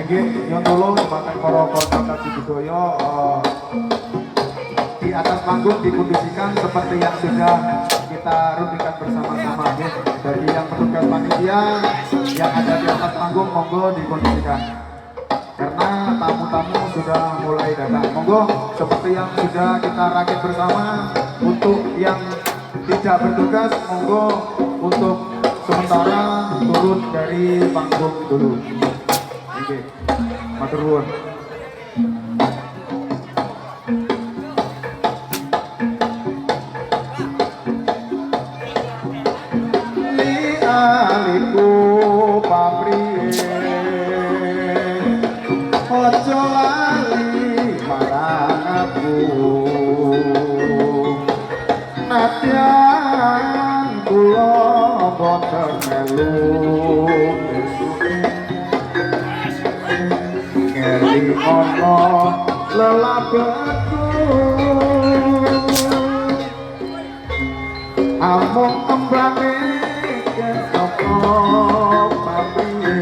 Nggih, yang tolong bahkan para korban budaya di atas panggung dikondisikan seperti yang sudah kita rutinkan bersama-sama. Jadi yang petugas panitia yang ada di atas panggung monggo dikondisikan. Karena tamu-tamu sudah mulai datang. Monggo seperti yang sudah kita rakit bersama. Untuk yang tidak bertugas monggo untuk sementara turun dari panggung dulu. Oke, matur nuwun. Li-aliku papriye ojo lali marang aku nadyan kula boten melu ngeri ana lelabetku amung embane kesapa papriye.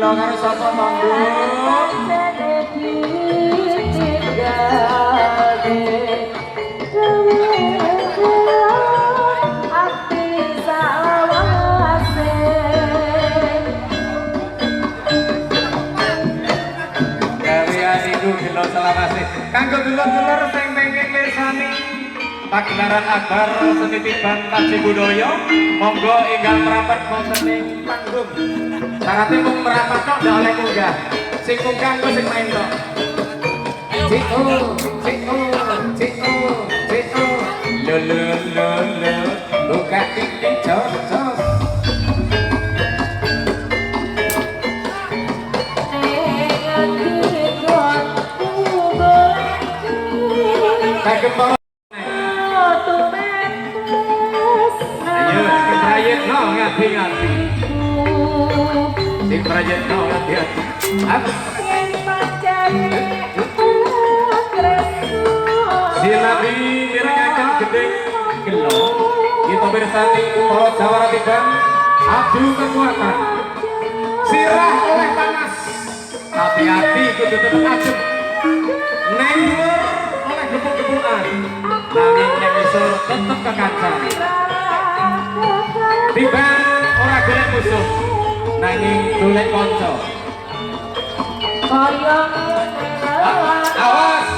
gelo karo sapa monggo gelo selawase kanggo dulur-dulur sing pengin mirsani pagelaran akbar seni tiban Taji Budaya monggo enggal merapat wonten ing panggung syaratnya mung merapat kok ndak oleh munggah sing munggah kok sing main tok ciko lo buka titik jos kagem ayo sing prayitno ngati-ngati sing prayitno ngati-ngati sinabi mirengaken gending gelo kita bersani para jawara tiban adu kekuatan sirah oleh panas hati-hati kudu tetep adem neng oleh gebuk-gebukan nanging yang isor tetep kekacan tiban ora golek musuh nanging golek kanca awas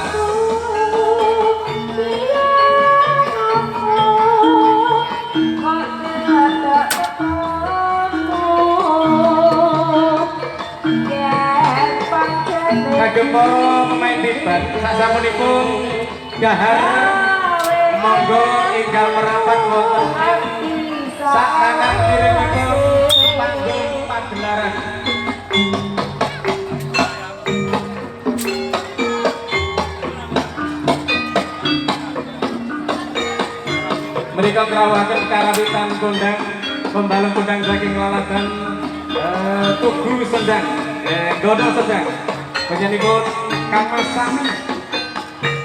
kagem para pemain tiban sasampunipun dahar monggo enggal merapat wonten sak kanan kirimipun panggung pagelaran mereka kerawakan karawitan kondang pembalem kondang saking laladan tugu sendang dodo sedang penyanipun Kang Mas Sami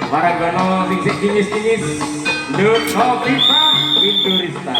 Waranggono sing dingis-dingis Nur Kofifa Windurista